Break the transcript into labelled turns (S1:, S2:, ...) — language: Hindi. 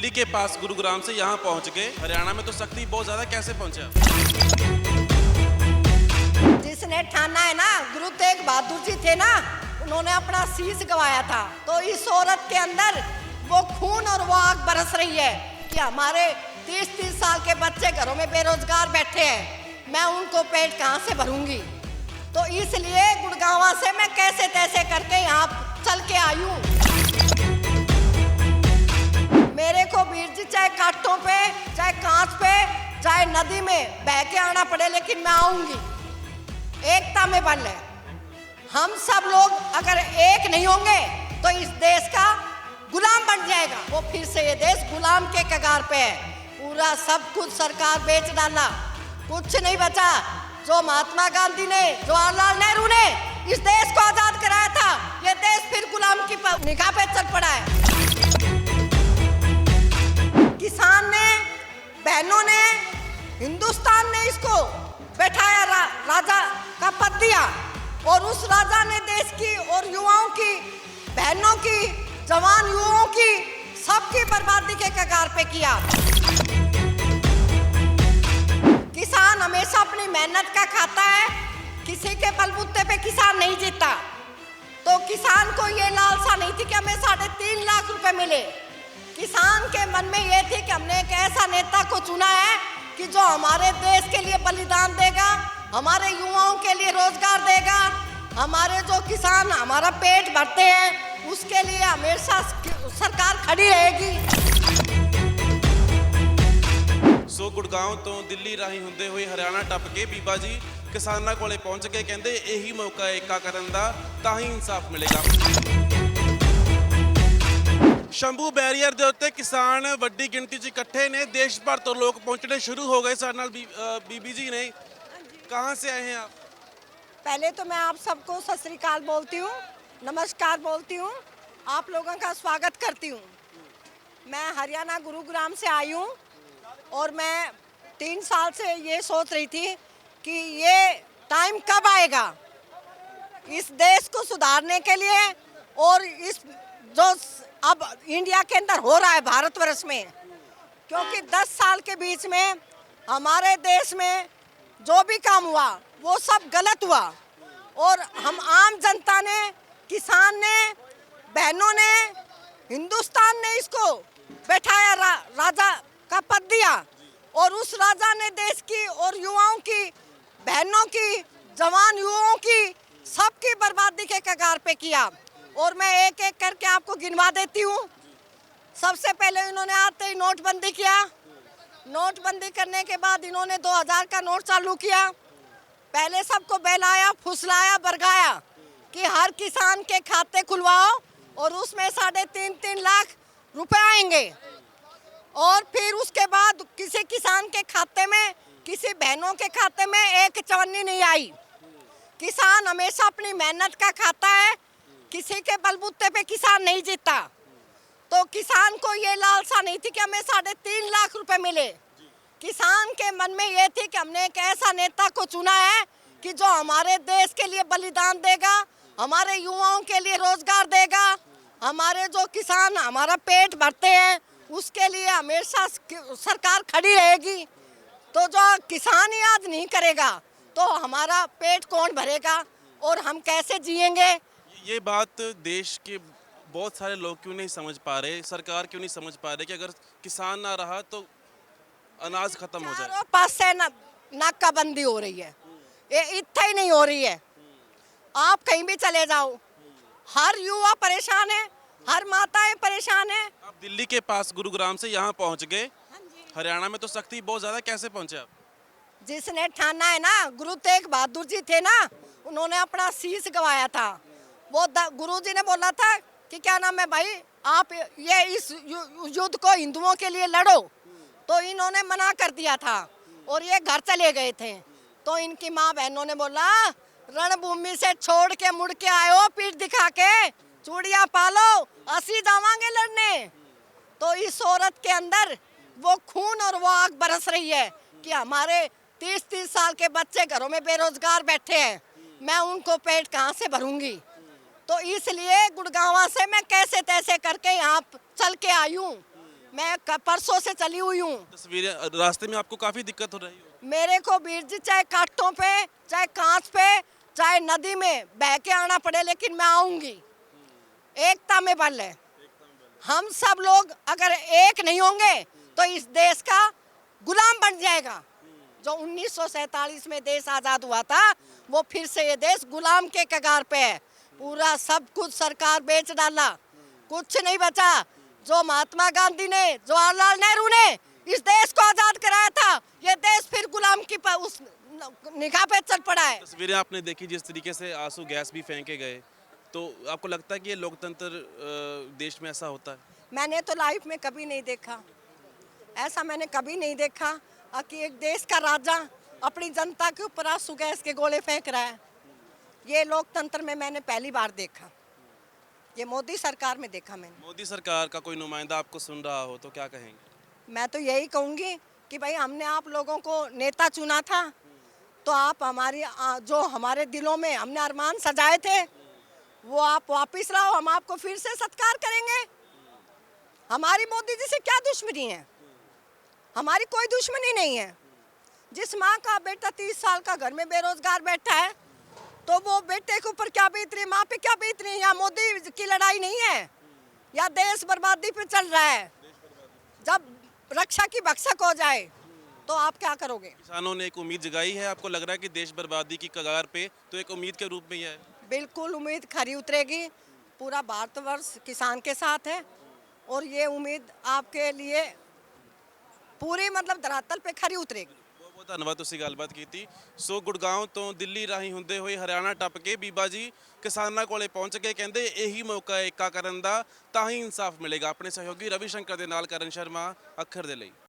S1: दिल्ली के पास गुरुग्राम से यहाँ पहुँच गए। हरियाणा में तो सख्ती बहुत ज़्यादा, कैसे पहुँचे आप?
S2: जिसने ठाना है ना, गुरु तेग बहादुर जी थे ना, उन्होंने अपना शीश गवाया था। तो इस औरत के अंदर वो खून और वो आग बरस रही है कि हमारे 30-30 साल के बच्चे घरों में बेरोजगार बैठे हैं, मैं उनको पेट कहाँ से भरूंगी। तो इसलिए गुड़गांव से मैं कैसे तैसे करके यहाँ चल के आई हूँ। मेरे को वीर जी चाहे कांटों पे, चाहे कांच पे, चाहे नदी में बह के आना पड़े, लेकिन मैं आऊंगी। एकता में बल है। हम सब लोग अगर एक नहीं होंगे तो इस देश का गुलाम बन जाएगा। वो फिर से ये देश गुलाम के कगार पे है। पूरा सब कुछ सरकार बेच डाला, कुछ नहीं बचा। जो महात्मा गांधी ने, जवाहरलाल नेहरू ने इस देश को आजाद कराया था, ये देश फिर गुलाम की निगाह पे चल पड़ा है। किसान ने, बहनों ने, हिंदुस्तान ने इसको बैठाया, राजा का पद दिया, और उस राजा ने देश की और युवाओं की, बहनों की, जवान युवाओं की सबकी बर्बादी के कगार पे किया। किसान हमेशा अपनी मेहनत का खाता है, किसी के बलबूते पे किसान नहीं जीता। तो किसान को ये लालसा नहीं थी कि हमें 3.5 लाख रुपए मिले। किसान के मन में ये थी कि हमने एक ऐसा नेता को चुना है कि जो हमारे देश के लिए बलिदान देगा, हमारे युवाओं के लिए रोजगार देगा, हमारे जो किसान हमारा पेट भरते हैं उसके लिए हमेशा सरकार खड़ी रहेगी।
S1: सो गुड़गांव तो दिल्ली राही ਹੁੰਦੇ ਹੋਏ हरियाणा टप के बीबा जी किसानां ਕੋਲੇ पहुंच गए। ਕਹਿੰਦੇ ਇਹੀ ਮੌਕਾ ਏਕਾ ਕਰਨ ਦਾ, ਤਾਂ ਹੀ ਇਨਸਾਫ ਮਿਲੇਗਾ। ਸ਼ੰਭੂ ਬੈਰੀਅਰ ਦੇ ਉੱਤੇ ਕਿਸਾਨ ਵੱਡੀ ਗਿਣਤੀ 'ਚ ਇਕੱਠੇ ਨੇ। ਦੇਸ਼ ਭਰ ਤੋਂ ਲੋਕ ਪਹੁੰਚਣੇ शुरू हो गए। ਸਾਡੇ ਨਾਲ बीबी जी ने, कहाँ से आए हैं आप?
S2: पहले तो मैं आप सबको सत श्री अकाल बोलती हूँ, नमस्कार बोलती हूँ, आप लोगों का स्वागत करती हूँ। मैं हरियाणा गुरुग्राम से आई हूँ और मैं 3 साल से ये सोच रही थी कि ये टाइम कब आएगा इस देश को सुधारने के लिए, और इस जो अब इंडिया के अंदर हो रहा है भारतवर्ष में, क्योंकि 10 साल के बीच में हमारे देश में जो भी काम हुआ वो सब गलत हुआ, और हम आम जनता ने, किसान ने, बहनों ने, हिंदुस्तान ने इसको बैठाया, राजा का पद दिया, और उस राजा ने देश की और युवाओं की, बहनों की, जवान युवाओं की सबकी बर्बादी के कगार पे किया। और मैं एक एक करके आपको गिनवा देती हूँ। सबसे पहले इन्होंने आते ही नोटबंदी किया। नोटबंदी करने के बाद इन्होंने 2000 का नोट चालू किया। पहले सबको बहलाया, फुसलाया, बरगाया कि हर किसान के खाते खुलवाओ और उसमें 3.5 लाख रुपए आएंगे। और फिर उसके बाद किसी किसान के खाते में, किसी बहनों के खाते में एक चवन्नी नहीं आई। किसान हमेशा अपनी मेहनत का खाता है, किसी के बलबूते पे किसान नहीं जीता। तो किसान को ये लालसा नहीं थी कि हमें 3.5 लाख रुपए मिले। किसान के मन में ये थी कि हमने एक ऐसा नेता को चुना है कि जो हमारे देश के लिए बलिदान देगा, हमारे युवाओं के लिए रोजगार देगा, हमारे जो किसान हमारा पेट भरते हैं उसके लिए हमेशा सरकार खड़ी रहेगी। तो जो किसान ही आज नहीं करेगा तो हमारा पेट कौन भरेगा और हम कैसे जिएंगे।
S1: ये बात देश के बहुत सारे लोग क्यों नहीं समझ पा रहे, सरकार क्यों नहीं समझ पा रहे कि अगर किसान ना रहा तो अनाज खत्म हो जाए।
S2: चारों पास से नाकाबंदी हो रही है, ये इतना ही नहीं हो रही है। आप कहीं भी चले जाओ, हर युवा परेशान है, हर माताएं परेशान है।
S1: आप दिल्ली के पास गुरुग्राम से यहाँ पहुँच गए। हरियाणा में तो सख्ती बहुत ज़्यादा, कैसे पहुँचे आप?
S2: जिसने ठाना है ना, गुरु तेग बहादुर जी थे ना, उन्होंने अपना शीश गवाया था। वो गुरु जी ने बोला था कि क्या नाम है भाई, आप ये इस युद्ध को हिंदुओं के लिए लड़ो। तो इन्होंने मना कर दिया था और ये घर चले गए थे। तो इनकी माँ बहनों ने बोला, रणभूमि से छोड़ के मुड़ के आए हो पीठ दिखा के, चूड़ियाँ पालो, असी जावांगे लड़ने। तो इस औरत के अंदर वो खून और वो आग बरस रही है कि हमारे 30-30 साल के बच्चे घरों में बेरोजगार बैठे हैं, मैं उनको पेट कहाँ से भरूंगी। तो इसलिए गुड़गांव से मैं कैसे तैसे करके यहाँ चल के आई हूँ। मैं परसों से चली हुई हूँ।
S1: तस्वीरें रास्ते में आपको काफी दिक्कत हो रही हो।
S2: मेरे को बीरजी चाहे कांटों पे, चाहे कांच पे, चाहे नदी में बह के आना पड़े, लेकिन मैं आऊंगी। एकता में बल है। हम सब लोग अगर एक नहीं होंगे तो इस देश का गुलाम बन जाएगा। जो 1947 में देश आजाद हुआ था, वो फिर से ये देश गुलाम के कगार पे है। पूरा सब कुछ सरकार बेच डाला, कुछ नहीं बचा। जो महात्मा गांधी ने, जवाहरलाल नेहरू ने इस देश को आजाद कराया था, ये देश फिर गुलाम की उस निगाह पे चल पड़ा है।
S1: तस्वीरें आपने देखी जिस तरीके से आंसू गैस भी फेंके गए, तो आपको लगता है कि ये लोकतंत्र देश में ऐसा होता है?
S2: मैंने तो लाइफ में कभी नहीं देखा ऐसा, मैंने कभी नहीं देखा कि एक देश का राजा अपनी जनता के ऊपर आंसू गैस के गोले फेंक रहा है। ये लोकतंत्र में मैंने पहली बार देखा, ये मोदी सरकार में देखा मैंने।
S1: मोदी सरकार का कोई नुमाइंदा आपको सुन रहा हो तो क्या कहेंगे?
S2: मैं तो यही कहूँगी कि भाई हमने आप लोगों को नेता चुना था, तो आप हमारी जो हमारे दिलों में हमने अरमान सजाए थे वो आप वापस लाओ, हम आपको फिर से सत्कार करेंगे। हमारी मोदी जी से क्या दुश्मनी है? हमारी कोई दुश्मनी नहीं है। जिस माँ का बेटा 30 साल का घर में बेरोजगार बैठा है, तो वो बेटे के ऊपर क्या बीत रही है, माँ पे क्या बीत रही है? या मोदी की लड़ाई नहीं है, या देश बर्बादी पे चल रहा है? जब रक्षा की भक्षक हो जाए तो आप क्या करोगे?
S1: किसानों ने एक उम्मीद जगाई है, आपको लग रहा है कि देश बर्बादी की कगार पे, तो एक उम्मीद के रूप में ही है?
S2: बिल्कुल उम्मीद खरी उतरेगी। पूरा भारतवर्ष किसान के साथ है और ये उम्मीद आपके लिए पूरी मतलब धरातल पे खरी उतरेगी।
S1: ਬਹੁਤ ਬਹੁਤ ਧੰਨਵਾਦ, ਤੁਸੀਂ ਗੱਲਬਾਤ ਕੀਤੀ। ਸੋ ਗੁੜਗਾਉਂ ਤੋਂ ਦਿੱਲੀ ਰਾਹੀਂ ਹੁੰਦੇ ਹੋਏ ਹਰਿਆਣਾ ਟੱਪ ਕੇ ਬੀਬਾ ਜੀ ਕਿਸਾਨਾਂ ਕੋਲੇ ਪਹੁੰਚ ਗਏ। ਕਹਿੰਦੇ ਇਹੀ ਮੌਕਾ ਹੈ ਏਕਾ ਕਰਨ ਦਾ, ਤਾਂ ਹੀ ਇਨਸਾਫ ਮਿਲੇਗਾ। ਆਪਣੇ ਸਹਿਯੋਗੀ ਰਵੀ ਸ਼ੰਕਰ ਦੇ ਨਾਲ ਕਰਨ ਸ਼ਰਮਾ, ਅੱਖਰ ਦੇ ਲਈ।